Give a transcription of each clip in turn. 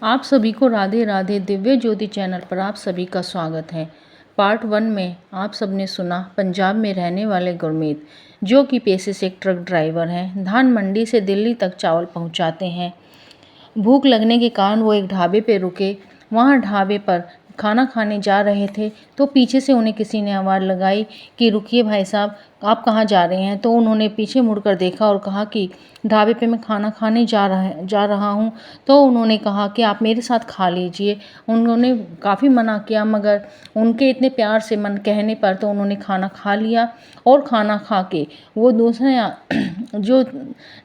आप सभी को राधे राधे। दिव्य ज्योति चैनल पर आप सभी का स्वागत है। पार्ट 1 में आप सबने सुना पंजाब में रहने वाले गुरमीत, जो कि पेशे से एक ट्रक ड्राइवर हैं। धान मंडी से दिल्ली तक चावल पहुंचाते हैं। भूख लगने के कारण वो एक ढाबे पे रुके। वहाँ ढाबे पर खाना खाने जा रहे थे तो पीछे से उन्हें किसी ने आवाज़ लगाई कि रुकिए भाई साहब, आप कहाँ जा रहे हैं। तो उन्होंने पीछे मुड़कर देखा और कहा कि ढाबे पे मैं खाना खाने जा रहा हूँ। तो उन्होंने कहा कि आप मेरे साथ खा लीजिए। उन्होंने काफ़ी मना किया, मगर उनके इतने प्यार से मन कहने पर तो उन्होंने खाना खा लिया। और खाना खा के वो दूसरे जो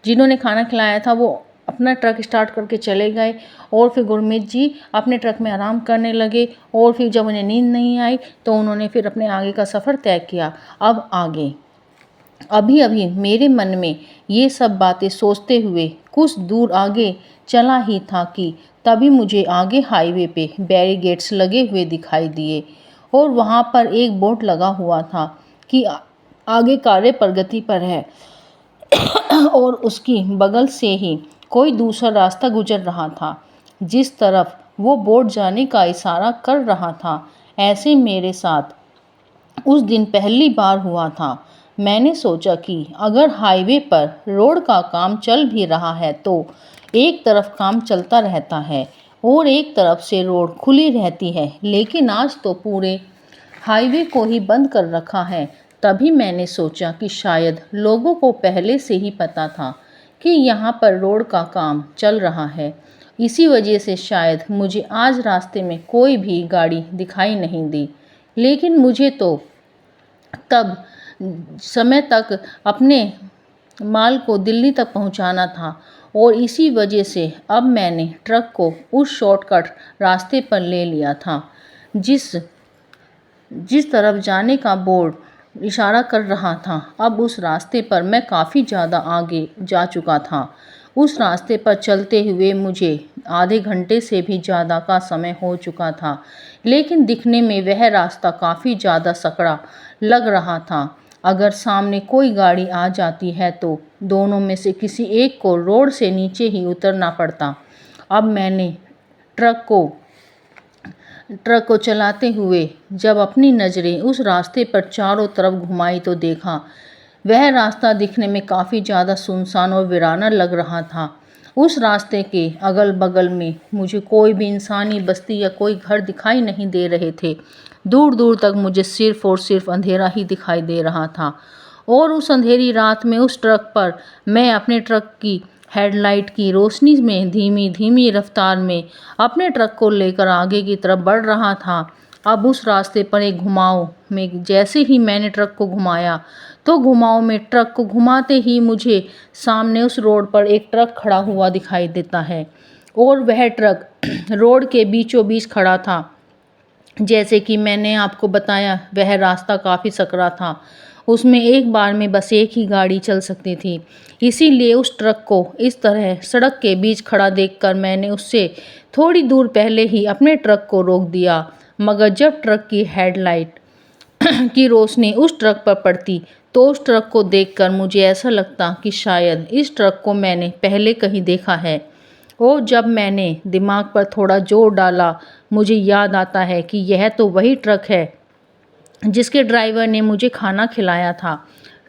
जिन्होंने खाना खिलाया था वो अपना ट्रक स्टार्ट करके चले गए। और फिर गुरमीत जी अपने ट्रक में आराम करने लगे। और फिर जब उन्हें नींद नहीं आई तो उन्होंने फिर अपने आगे का सफ़र तय किया। अब आगे अभी अभी मेरे मन में ये सब बातें सोचते हुए कुछ दूर आगे चला ही था कि तभी मुझे आगे हाईवे पे बैरिकेड्स लगे हुए दिखाई दिए। और वहाँ पर एक बोर्ड लगा हुआ था कि आगे कार्य प्रगति पर है। और उसकी बगल से ही कोई दूसरा रास्ता गुजर रहा था जिस तरफ वो बोट जाने का इशारा कर रहा था। ऐसे मेरे साथ उस दिन पहली बार हुआ था। मैंने सोचा कि अगर हाईवे पर रोड का काम चल भी रहा है तो एक तरफ काम चलता रहता है और एक तरफ से रोड खुली रहती है, लेकिन आज तो पूरे हाईवे को ही बंद कर रखा है। तभी मैंने सोचा कि शायद लोगों को पहले से ही पता था कि यहाँ पर रोड का काम चल रहा है। इसी वजह से शायद मुझे आज रास्ते में कोई भी गाड़ी दिखाई नहीं दी। लेकिन मुझे तो तब समय तक अपने माल को दिल्ली तक पहुँचाना था और इसी वजह से अब मैंने ट्रक को उस शॉर्टकट रास्ते पर ले लिया था जिस तरफ जाने का बोर्ड इशारा कर रहा था। अब उस रास्ते पर मैं काफ़ी ज़्यादा आगे जा चुका था। उस रास्ते पर चलते हुए मुझे आधे घंटे से भी ज़्यादा का समय हो चुका था, लेकिन दिखने में वह रास्ता काफ़ी ज़्यादा सकड़ा लग रहा था। अगर सामने कोई गाड़ी आ जाती है तो दोनों में से किसी एक को रोड से नीचे ही उतरना पड़ता। अब मैंने ट्रक को चलाते हुए जब अपनी नज़रें उस रास्ते पर चारों तरफ घुमाई तो देखा वह रास्ता दिखने में काफ़ी ज़्यादा सुनसान और वीराना लग रहा था। उस रास्ते के अगल बगल में मुझे कोई भी इंसानी बस्ती या कोई घर दिखाई नहीं दे रहे थे। दूर दूर तक मुझे सिर्फ और सिर्फ अंधेरा ही दिखाई दे रहा था। और उस अंधेरी रात में उस ट्रक पर मैं अपने ट्रक की हेडलाइट की रोशनी में धीमी धीमी रफ्तार में अपने ट्रक को लेकर आगे की तरफ बढ़ रहा था। अब उस रास्ते पर एक घुमाव में जैसे ही मैंने ट्रक को घुमाया तो घुमाव में ट्रक को घुमाते ही मुझे सामने उस रोड पर एक ट्रक खड़ा हुआ दिखाई देता है। और वह ट्रक रोड के बीचों बीच खड़ा था। जैसे कि मैंने आपको बताया वह रास्ता काफ़ी सकरा था। उसमें एक बार में बस एक ही गाड़ी चल सकती थी। इसीलिए उस ट्रक को इस तरह सड़क के बीच खड़ा देखकर मैंने उससे थोड़ी दूर पहले ही अपने ट्रक को रोक दिया। मगर जब ट्रक की हेडलाइट की रोशनी उस ट्रक पर पड़ती तो उस ट्रक को देखकर मुझे ऐसा लगता कि शायद इस ट्रक को मैंने पहले कहीं देखा है। और जब मैंने दिमाग पर थोड़ा जोर डाला मुझे याद आता है कि यह तो वही ट्रक है जिसके ड्राइवर ने मुझे खाना खिलाया था।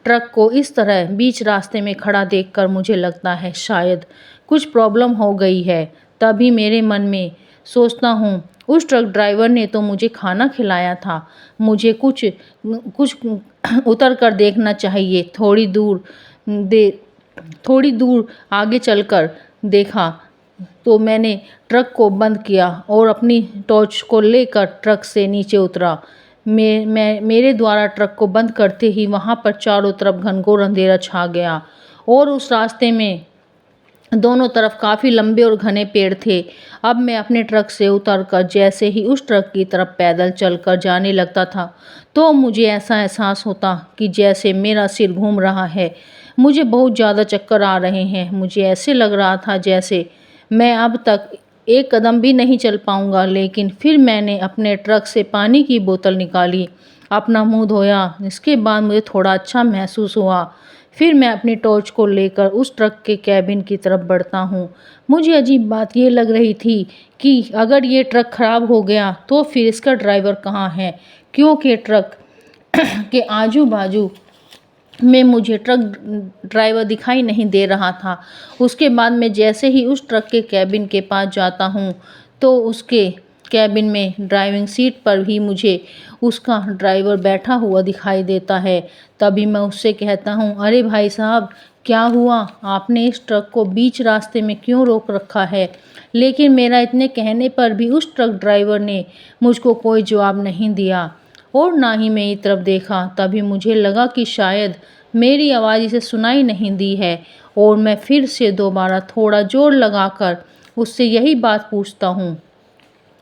ट्रक को इस तरह बीच रास्ते में खड़ा देखकर मुझे लगता है शायद कुछ प्रॉब्लम हो गई है। तभी मेरे मन में सोचता हूँ उस ट्रक ड्राइवर ने तो मुझे खाना खिलाया था, मुझे कुछ उतर कर देखना चाहिए। थोड़ी दूर आगे चलकर देखा तो मैंने ट्रक को बंद किया और अपनी टॉर्च को लेकर ट्रक से नीचे उतरा। मेरे द्वारा ट्रक को बंद करते ही वहाँ पर चारों तरफ घनघोर अंधेरा छा गया और उस रास्ते में दोनों तरफ काफ़ी लंबे और घने पेड़ थे। अब मैं अपने ट्रक से उतरकर जैसे ही उस ट्रक की तरफ पैदल चलकर जाने लगता था तो मुझे ऐसा एहसास होता कि जैसे मेरा सिर घूम रहा है, मुझे बहुत ज़्यादा चक्कर आ रहे हैं। मुझे ऐसे लग रहा था जैसे मैं अब तक एक कदम भी नहीं चल पाऊंगा। लेकिन फिर मैंने अपने ट्रक से पानी की बोतल निकाली, अपना मुंह धोया। इसके बाद मुझे थोड़ा अच्छा महसूस हुआ। फिर मैं अपनी टॉर्च को लेकर उस ट्रक के कैबिन की तरफ बढ़ता हूँ। मुझे अजीब बात ये लग रही थी कि अगर ये ट्रक खराब हो गया तो फिर इसका ड्राइवर कहाँ है, क्योंकि ट्रक के आजू बाजू में मुझे ट्रक ड्राइवर दिखाई नहीं दे रहा था। उसके बाद मैं जैसे ही उस ट्रक के कैबिन के पास जाता हूँ तो उसके कैबिन में ड्राइविंग सीट पर ही मुझे उसका ड्राइवर बैठा हुआ दिखाई देता है। तभी मैं उससे कहता हूँ, अरे भाई साहब, क्या हुआ? आपने इस ट्रक को बीच रास्ते में क्यों रोक रखा है? लेकिन मेरा इतने कहने पर भी उस ट्रक ड्राइवर ने मुझको कोई जवाब नहीं दिया और ना ही मेरी तरफ देखा। तभी मुझे लगा कि शायद मेरी आवाज़ इसे सुनाई नहीं दी है और मैं फिर से दोबारा थोड़ा जोर लगाकर उससे यही बात पूछता हूँ।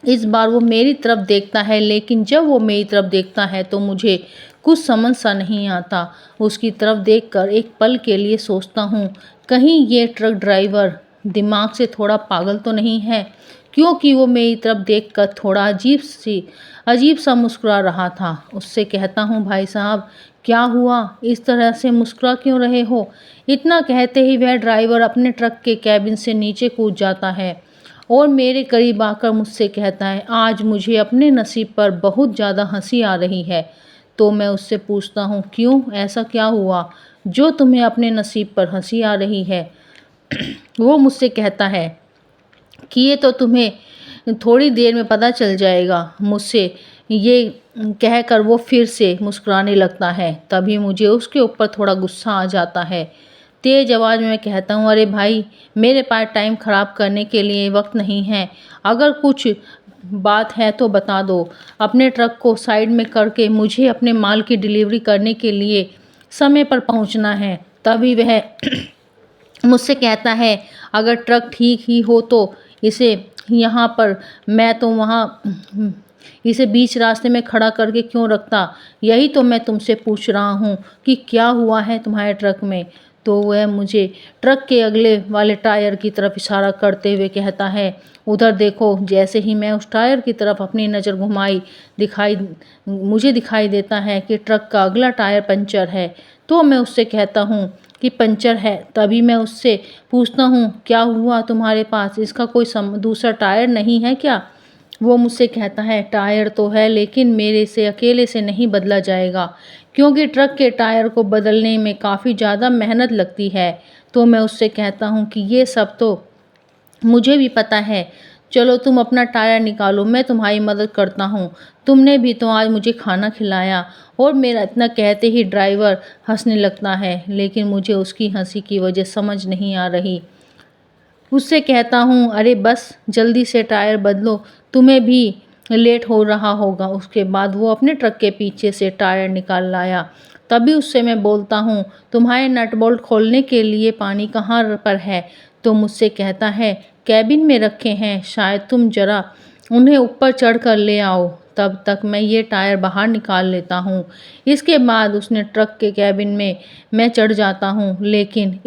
इस बार वो मेरी तरफ देखता है, लेकिन जब वो मेरी तरफ देखता है तो मुझे कुछ समझ सा नहीं आता। उसकी तरफ देखकर एक पल के लिए सोचता हूँ, कहीं ये ट्रक ड्राइवर दिमाग से थोड़ा पागल तो नहीं है, क्योंकि वो मेरी तरफ देखकर थोड़ा अजीब सा मुस्कुरा रहा था। उससे कहता हूँ, भाई साहब, क्या हुआ? इस तरह से मुस्कुरा क्यों रहे हो? इतना कहते ही वह ड्राइवर अपने ट्रक के कैबिन से नीचे कूद जाता है और मेरे करीब आकर मुझसे कहता है, आज मुझे अपने नसीब पर बहुत ज़्यादा हंसी आ रही है। तो मैं उससे पूछता हूँ, क्यों? ऐसा क्या हुआ जो तुम्हें अपने नसीब पर हंसी आ रही है? वो मुझसे कहता है कि ये तो तुम्हें थोड़ी देर में पता चल जाएगा। मुझसे ये कहकर वो फिर से मुस्कुराने लगता है। तभी मुझे उसके ऊपर थोड़ा गुस्सा आ जाता है। तेज़ आवाज़ में मैं कहता हूँ, अरे भाई, मेरे पास टाइम ख़राब करने के लिए वक्त नहीं है। अगर कुछ बात है तो बता दो। अपने ट्रक को साइड में करके मुझे अपने माल की डिलीवरी करने के लिए समय पर पहुंचना है। तभी वह मुझसे कहता है, अगर ट्रक ठीक ही हो तो इसे यहाँ पर, मैं तो वहाँ इसे बीच रास्ते में खड़ा करके क्यों रखता? यही तो मैं तुमसे पूछ रहा हूँ कि क्या हुआ है तुम्हारे ट्रक में? तो वह मुझे ट्रक के अगले वाले टायर की तरफ इशारा करते हुए कहता है, उधर देखो। जैसे ही मैं उस टायर की तरफ अपनी नज़र घुमाई, मुझे दिखाई देता है कि ट्रक का अगला टायर पंचर है। तो मैं उससे कहता हूँ कि पंचर है। तभी मैं उससे पूछता हूँ, क्या हुआ तुम्हारे पास? इसका कोई दूसरा टायर नहीं है क्या? वो मुझसे कहता है, टायर तो है, लेकिन मेरे से अकेले से नहीं बदला जाएगा, क्योंकि ट्रक के टायर को बदलने में काफ़ी ज़्यादा मेहनत लगती है। तो मैं उससे कहता हूँ कि ये सब तो मुझे भी पता है। चलो तुम अपना टायर निकालो, मैं तुम्हारी मदद करता हूँ। तुमने भी तो आज मुझे खाना खिलाया। और मेरा इतना कहते ही ड्राइवर हंसने लगता है, लेकिन मुझे उसकी हंसी की वजह समझ नहीं आ रही। उससे कहता हूँ, अरे बस जल्दी से टायर बदलो, तुम्हें भी लेट हो रहा होगा। उसके बाद वो अपने ट्रक के पीछे से टायर निकाल लाया। तभी उससे मैं बोलता हूँ, तुम्हारे नट बोल्ट खोलने के लिए पानी कहाँ पर है? तो मुझसे कहता है, कैबिन में रखे हैं, शायद तुम जरा उन्हें ऊपर चढ़ कर ले आओ। तब तक मैं ये टायर बाहर निकाल लेता हूँ। इसके बाद उसने ट्रक के कैबिन में मैं चढ़ जाता हूँ, लेकिन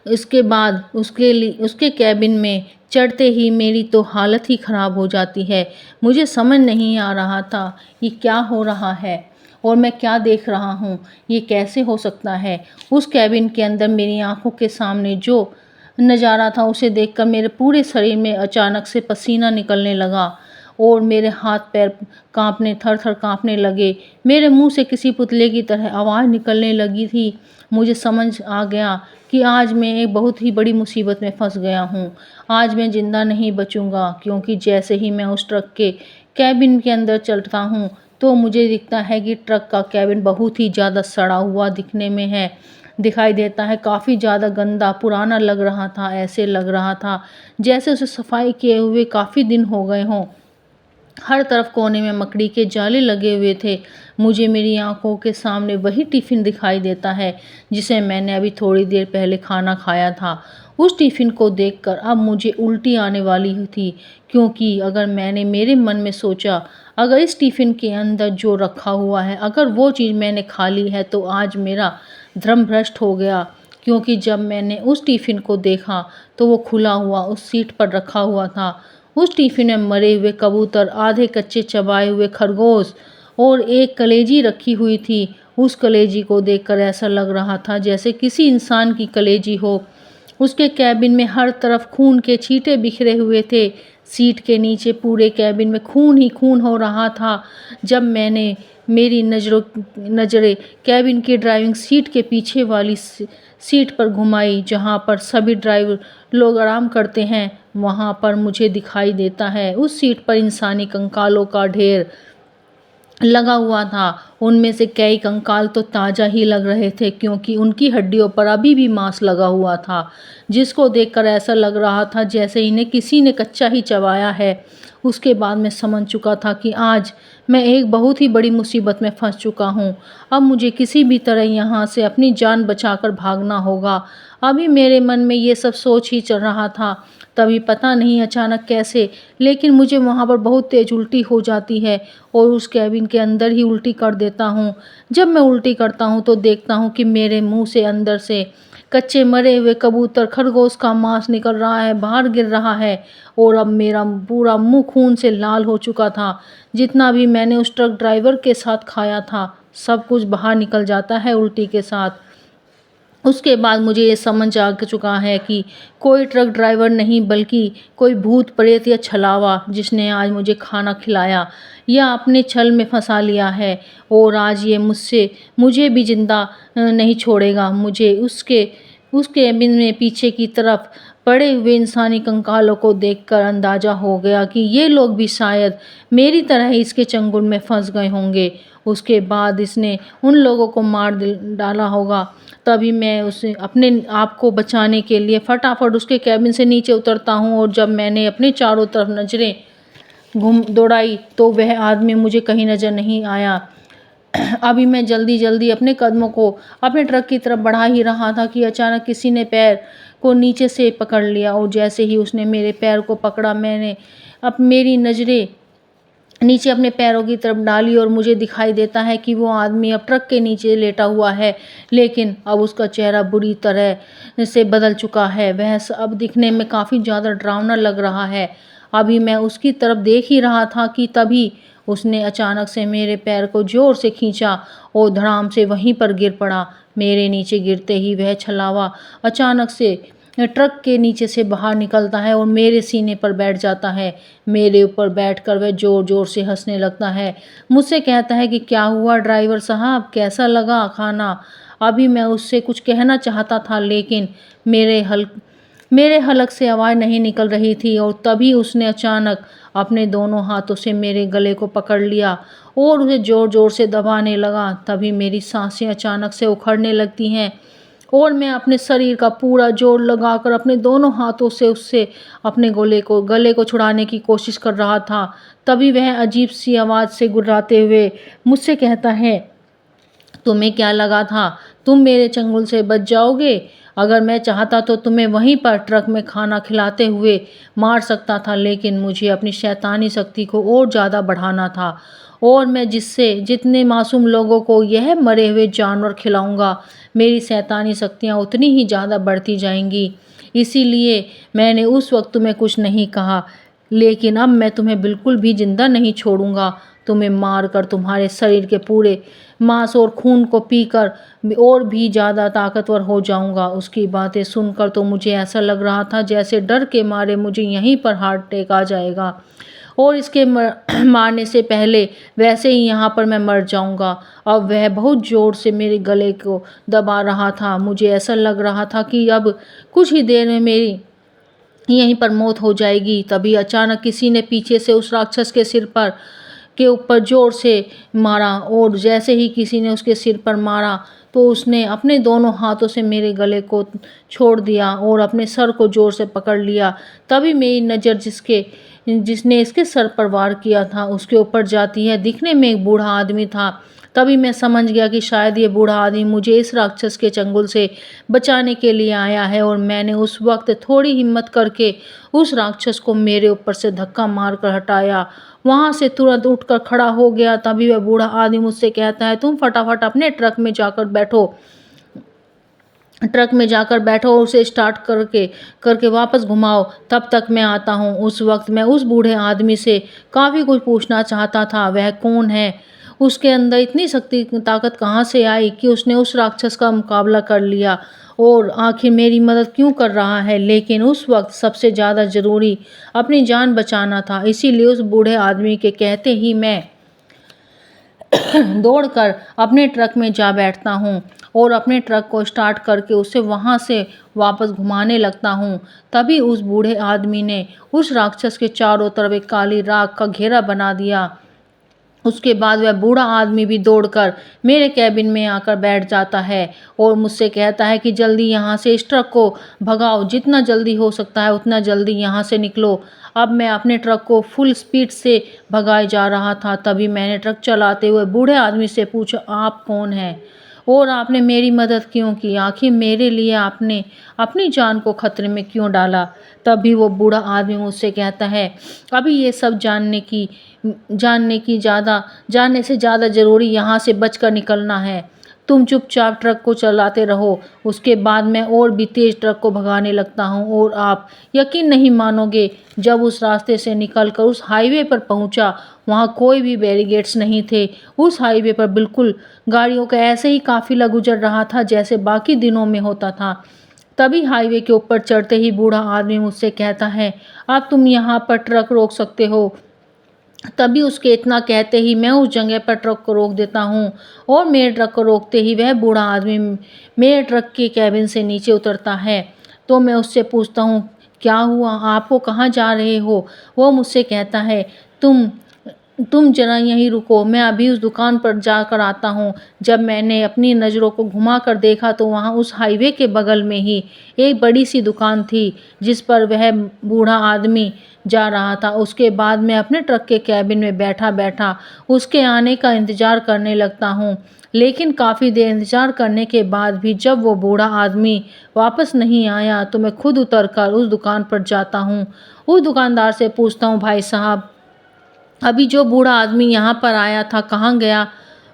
इसके बाद उसके कैबिन में चढ़ते ही मेरी तो हालत ही ख़राब हो जाती है। मुझे समझ नहीं आ रहा था ये क्या हो रहा है और मैं क्या देख रहा हूँ, ये कैसे हो सकता है। उस कैबिन के अंदर मेरी आंखों के सामने जो नज़ारा था उसे देखकर मेरे पूरे शरीर में अचानक से पसीना निकलने लगा और मेरे हाथ पैर थर थर काँपने लगे। मेरे मुंह से किसी पुतले की तरह आवाज़ निकलने लगी थी। मुझे समझ आ गया कि आज मैं एक बहुत ही बड़ी मुसीबत में फंस गया हूँ। आज मैं ज़िंदा नहीं बचूँगा, क्योंकि जैसे ही मैं उस ट्रक के कैबिन के अंदर चलता हूँ तो मुझे दिखता है कि ट्रक का कैबिन बहुत ही ज़्यादा सड़ा हुआ दिखाई देता है। काफ़ी ज़्यादा गंदा पुराना लग रहा था। ऐसे लग रहा था जैसे उसे सफाई किए हुए काफ़ी दिन हो गए हों। हर तरफ कोने में मकड़ी के जाले लगे हुए थे। मुझे मेरी आंखों के सामने वही टिफ़िन दिखाई देता है जिसे मैंने अभी थोड़ी देर पहले खाना खाया था। उस टिफ़िन को देखकर अब मुझे उल्टी आने वाली थी, क्योंकि अगर मैंने मेरे मन में सोचा, अगर इस टिफ़िन के अंदर जो रखा हुआ है, अगर वो चीज़ मैंने खा ली है तो आज मेरा धर्म भ्रष्ट हो गया। क्योंकि जब मैंने उस टिफ़िन को देखा तो वो खुला हुआ उस सीट पर रखा हुआ था। उस टिफ़िन में मरे हुए कबूतर, आधे कच्चे चबाए हुए खरगोश और एक कलेजी रखी हुई थी उस कलेजी को देखकर ऐसा लग रहा था जैसे किसी इंसान की कलेजी हो। उसके कैबिन में हर तरफ खून के छींटे बिखरे हुए थे। सीट के नीचे पूरे कैबिन में खून ही खून हो रहा था। जब मैंने मेरी नज़रें कैबिन की ड्राइविंग सीट के पीछे वाली सीट पर घुमाई, जहां पर सभी ड्राइवर लोग आराम करते हैं, वहां पर मुझे दिखाई देता है उस सीट पर इंसानी कंकालों का ढेर लगा हुआ था। उनमें से कई कंकाल तो ताज़ा ही लग रहे थे, क्योंकि उनकी हड्डियों पर अभी भी मांस लगा हुआ था, जिसको देखकर ऐसा लग रहा था जैसे इन्हें किसी ने कच्चा ही चबाया है। उसके बाद मैं समझ चुका था कि आज मैं एक बहुत ही बड़ी मुसीबत में फंस चुका हूँ। अब मुझे किसी भी तरह यहाँ से अपनी जान बचाकर भागना होगा। अभी मेरे मन में ये सब सोच ही चल रहा था, तभी पता नहीं अचानक कैसे, लेकिन मुझे वहाँ पर बहुत तेज उल्टी हो जाती है और उस कैबिन के अंदर ही उल्टी कर देता हूँ। जब मैं उल्टी करता हूँ तो देखता हूँ कि मेरे मुंह से अंदर से कच्चे मरे हुए कबूतर खरगोश का मांस निकल रहा है, बाहर गिर रहा है, और अब मेरा पूरा मुंह खून से लाल हो चुका था। जितना भी मैंने उस ट्रक ड्राइवर के साथ खाया था, सब कुछ बाहर निकल जाता है उल्टी के साथ। उसके बाद मुझे ये समझ आ चुका है कि कोई ट्रक ड्राइवर नहीं, बल्कि कोई भूत प्रेत या छलावा, जिसने आज मुझे खाना खिलाया या अपने छल में फंसा लिया है, और आज ये मुझे भी जिंदा नहीं छोड़ेगा। मुझे उस केबिन में पीछे की तरफ पड़े हुए इंसानी कंकालों को देखकर अंदाजा हो गया कि ये लोग भी शायद मेरी तरह ही इसके चंगुल में फंस गए होंगे। उसके बाद इसने उन लोगों को मार डाला होगा। तभी मैं उसे अपने आप को बचाने के लिए फटाफट उसके कैबिन से नीचे उतरता हूँ, और जब मैंने अपने चारों तरफ नजरें दौड़ाई तो वह आदमी मुझे कहीं नजर नहीं आया। अभी मैं जल्दी जल्दी अपने कदमों को अपने ट्रक की तरफ बढ़ा ही रहा था कि अचानक किसी ने पैर को नीचे से पकड़ लिया, और जैसे ही उसने मेरे पैर को पकड़ा, मैंने अब मेरी नज़रें नीचे अपने पैरों की तरफ डाली और मुझे दिखाई देता है कि वो आदमी अब ट्रक के नीचे लेटा हुआ है, लेकिन अब उसका चेहरा बुरी तरह से बदल चुका है। वह अब दिखने में काफ़ी ज़्यादा डरावना लग रहा है। अभी मैं उसकी तरफ देख ही रहा था कि तभी उसने अचानक से मेरे पैर को ज़ोर से खींचा और धड़ाम से वहीं पर गिर पड़ा। मेरे नीचे गिरते ही वह छलावा अचानक से ट्रक के नीचे से बाहर निकलता है और मेरे सीने पर बैठ जाता है। मेरे ऊपर बैठकर वह ज़ोर ज़ोर से हंसने लगता है। मुझसे कहता है कि क्या हुआ ड्राइवर साहब, कैसा लगा खाना? अभी मैं उससे कुछ कहना चाहता था, लेकिन मेरे हलक से आवाज़ नहीं निकल रही थी, और तभी उसने अचानक अपने दोनों हाथों से मेरे गले को पकड़ लिया और उसे ज़ोर ज़ोर से दबाने लगा। तभी मेरी सांसें अचानक से उखड़ने लगती हैं और मैं अपने शरीर का पूरा जोर लगाकर अपने दोनों हाथों से उससे अपने गले को छुड़ाने की कोशिश कर रहा था। तभी वह अजीब सी आवाज़ से गुर्राते हुए मुझसे कहता है, तुम्हें क्या लगा था तुम मेरे चंगुल से बच जाओगे? अगर मैं चाहता तो तुम्हें वहीं पर ट्रक में खाना खिलाते हुए मार सकता था, लेकिन मुझे अपनी शैतानी शक्ति को और ज़्यादा बढ़ाना था, और मैं जितने मासूम लोगों को यह मरे हुए जानवर खिलाऊंगा, मेरी शैतानी शक्तियाँ उतनी ही ज़्यादा बढ़ती जाएंगी। इसीलिए मैंने उस वक्त तुम्हें कुछ नहीं कहा, लेकिन अब मैं तुम्हें बिल्कुल भी जिंदा नहीं छोड़ूंगा। तुम्हें मारकर तुम्हारे शरीर के पूरे मांस और खून को पीकर और भी ज़्यादा ताकतवर हो जाऊंगा। उसकी बातें सुनकर तो मुझे ऐसा लग रहा था जैसे डर के मारे मुझे यहीं पर हार्ट अटैक आ जाएगा, और इसके मारने से पहले वैसे ही यहाँ पर मैं मर जाऊंगा। अब वह बहुत ज़ोर से मेरे गले को दबा रहा था। मुझे ऐसा लग रहा था कि अब कुछ ही देर में मेरी यहीं पर मौत हो जाएगी। तभी अचानक किसी ने पीछे से उस राक्षस के ऊपर जोर से मारा, और जैसे ही किसी ने उसके सिर पर मारा तो उसने अपने दोनों हाथों से मेरे गले को छोड़ दिया और अपने सर को जोर से पकड़ लिया। तभी मेरी नज़र जिसने इसके सर पर वार किया था उसके ऊपर जाती है। दिखने में एक बूढ़ा आदमी था। तभी मैं समझ गया कि शायद ये बूढ़ा आदमी मुझे इस राक्षस के चंगुल से बचाने के लिए आया है, और मैंने उस वक्त थोड़ी हिम्मत करके उस राक्षस को मेरे ऊपर से धक्का मारकर हटाया। वहाँ से तुरंत उठकर खड़ा हो गया। तभी वह बूढ़ा आदमी मुझसे कहता है, तुम फटाफट अपने ट्रक में जाकर बैठो और उसे स्टार्ट करके वापस घुमाओ, तब तक मैं आता हूँ। उस वक्त मैं उस बूढ़े आदमी से काफ़ी कुछ पूछना चाहता था, वह कौन है उसके अंदर इतनी शक्ति ताकत कहाँ से आई कि उसने उस राक्षस का मुकाबला कर लिया और आखिर मेरी मदद क्यों कर रहा है। लेकिन उस वक्त सबसे ज़्यादा ज़रूरी अपनी जान बचाना था, इसीलिए उस बूढ़े आदमी के कहते ही मैं दौड़कर अपने ट्रक में जा बैठता हूँ और अपने ट्रक को स्टार्ट करके उसे वहाँ से वापस घुमाने लगता हूँ। तभी उस बूढ़े आदमी ने उस राक्षस के चारों तरफ एक काली राख का घेरा बना दिया। उसके बाद वह बूढ़ा आदमी भी दौड़कर मेरे कैबिन में आकर बैठ जाता है और मुझसे कहता है कि जल्दी यहाँ से इस ट्रक को भगाओ, जितना जल्दी हो सकता है उतना जल्दी यहाँ से निकलो। अब मैं अपने ट्रक को फुल स्पीड से भगाए जा रहा था, तभी मैंने ट्रक चलाते हुए बूढ़े आदमी से पूछा, आप कौन हैं और आपने मेरी मदद क्यों की? आखिर मेरे लिए आपने अपनी जान को खतरे में क्यों डाला? तभी वो बूढ़ा आदमी मुझसे कहता है, अभी ये सब जानने से ज़्यादा ज़रूरी यहाँ से बचकर निकलना है। तुम चुपचाप ट्रक को चलाते रहो। उसके बाद मैं और भी तेज़ ट्रक को भगाने लगता हूँ और आप यकीन नहीं मानोगे, जब उस रास्ते से निकलकर उस हाईवे पर पहुँचा, वहाँ कोई भी बैरिकेड्स नहीं थे। उस हाईवे पर बिल्कुल गाड़ियों का ऐसे ही काफ़िला गुजर रहा था जैसे बाकी दिनों में होता था। तभी हाईवे के ऊपर चढ़ते ही बूढ़ा आदमी मुझसे कहता है, अब तुम यहाँ पर ट्रक रोक सकते हो। तभी उसके इतना कहते ही मैं उस जगह पर ट्रक को रोक देता हूँ और मेरे ट्रक को रोकते ही वह बूढ़ा आदमी मेरे ट्रक के कैबिन से नीचे उतरता है। तो मैं उससे पूछता हूँ, क्या हुआ, आपको कहाँ जा रहे हो? वो मुझसे कहता है, तुम जरा यहीं रुको, मैं अभी उस दुकान पर जाकर आता हूँ। जब मैंने अपनी नज़रों को घुमा कर देखा तो वहाँ उस हाईवे के बगल में ही एक बड़ी सी दुकान थी जिस पर वह बूढ़ा आदमी जा रहा था। उसके बाद मैं अपने ट्रक के कैबिन में बैठा बैठा उसके आने का इंतज़ार करने लगता हूँ। लेकिन काफ़ी देर इंतज़ार करने के बाद भी जब वो बूढ़ा आदमी वापस नहीं आया तो मैं खुद उतरकर उस दुकान पर जाता हूँ। उस दुकानदार से पूछता हूँ, भाई साहब, अभी जो बूढ़ा आदमी यहाँ पर आया था कहाँ गया?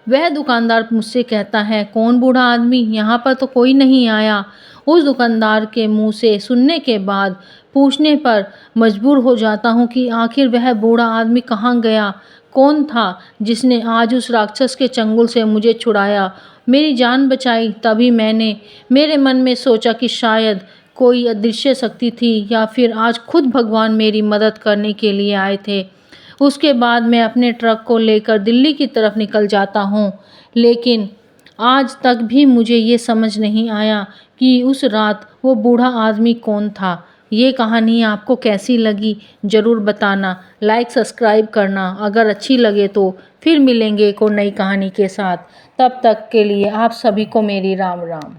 वह दुकानदार मुझसे कहता है, कौन बूढ़ा आदमी? यहाँ पर तो कोई नहीं आया। उस दुकानदार के मुंह से सुनने के बाद पूछने पर मजबूर हो जाता हूँ कि आखिर वह बूढ़ा आदमी कहाँ गया? कौन था जिसने आज उस राक्षस के चंगुल से मुझे छुड़ाया, मेरी जान बचाई? तभी मैंने मेरे मन में सोचा कि शायद कोई अदृश्य शक्ति थी या फिर आज खुद भगवान मेरी मदद करने के लिए आए थे। उसके बाद मैं अपने ट्रक को लेकर दिल्ली की तरफ निकल जाता हूँ। लेकिन आज तक भी मुझे ये समझ नहीं आया कि उस रात वो बूढ़ा आदमी कौन था। ये कहानी आपको कैसी लगी ज़रूर बताना, लाइक सब्सक्राइब करना। अगर अच्छी लगे तो फिर मिलेंगे एक और नई कहानी के साथ। तब तक के लिए आप सभी को मेरी राम राम।